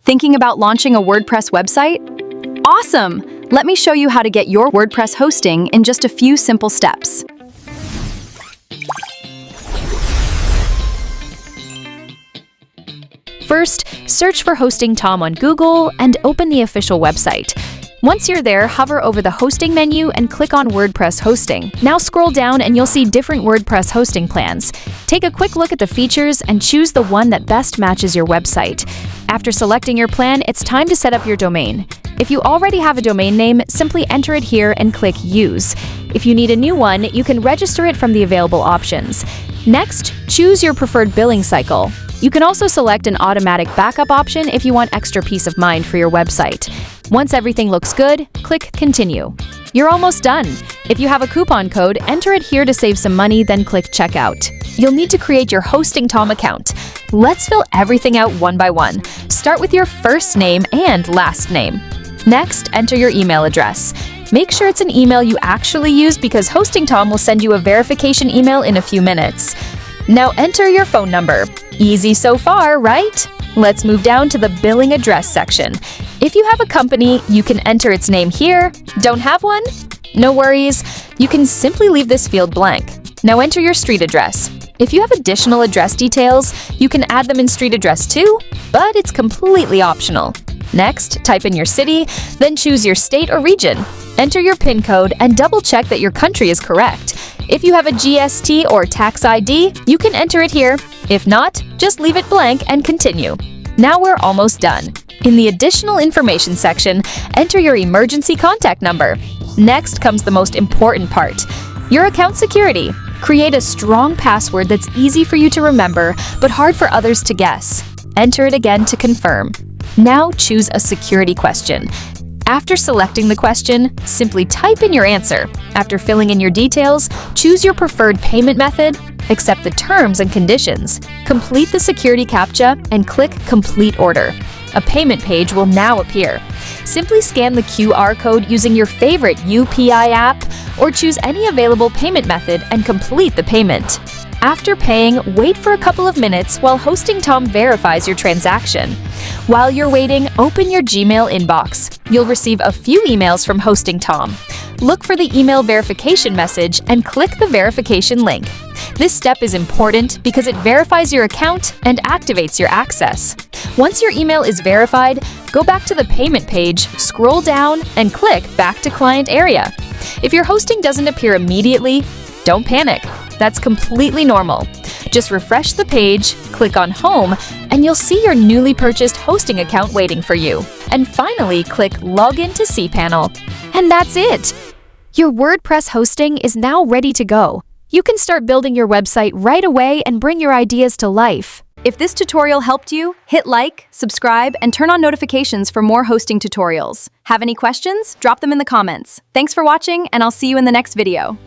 Thinking about launching a WordPress website? Awesome! Let me show you how to get your WordPress hosting in just a few simple steps. First, search for Hostingtom on Google and open the official website. Once you're there, hover over the hosting menu and click on WordPress hosting. Now scroll down and you'll see different WordPress hosting plans. Take a quick look at the features and choose the one that best matches your website. After selecting your plan, it's time to set up your domain. If you already have a domain name, simply enter it here and click Use. If you need a new one, you can register it from the available options. Next, choose your preferred billing cycle. You can also select an automatic backup option if you want extra peace of mind for your website. Once everything looks good, click Continue. You're almost done. If you have a coupon code, enter it here to save some money, then click Checkout. You'll need to create your Hostingtom account. Let's fill everything out one by one. Start with your first name and last name. Next, enter your email address. Make sure it's an email you actually use because Hostingtom will send you a verification email in a few minutes. Now enter your phone number. Easy so far, right? Let's move down to the billing address section. If you have a company, you can enter its name here. Don't have one? No worries. You can simply leave this field blank. Now enter your street address. If you have additional address details, you can add them in street address too, but it's completely optional. Next, type in your city, then choose your state or region. Enter your PIN code and double-check that your country is correct. If you have a GST or tax ID, you can enter it here. If not, just leave it blank and continue. Now we're almost done. In the additional information section, enter your emergency contact number. Next comes the most important part, your account security. Create a strong password that's easy for you to remember, but hard for others to guess. Enter it again to confirm. Now choose a security question. After selecting the question, simply type in your answer. After filling in your details, choose your preferred payment method, accept the terms and conditions, complete the security CAPTCHA, and click Complete Order. A payment page will now appear. Simply scan the QR code using your favorite UPI app or choose any available payment method and complete the payment. After paying, wait for a couple of minutes while Hostingtom verifies your transaction. While you're waiting, open your Gmail inbox. You'll receive a few emails from Hostingtom. Look for the email verification message and click the verification link. This step is important because it verifies your account and activates your access. Once your email is verified, go back to the payment page, scroll down, and click Back to Client Area. If your hosting doesn't appear immediately, don't panic. That's completely normal. Just refresh the page, click on Home, and you'll see your newly purchased hosting account waiting for you. And finally, click Login to cPanel. And that's it! Your WordPress hosting is now ready to go. You can start building your website right away and bring your ideas to life. If this tutorial helped you, hit like, subscribe, and turn on notifications for more hosting tutorials. Have any questions? Drop them in the comments. Thanks for watching, and I'll see you in the next video.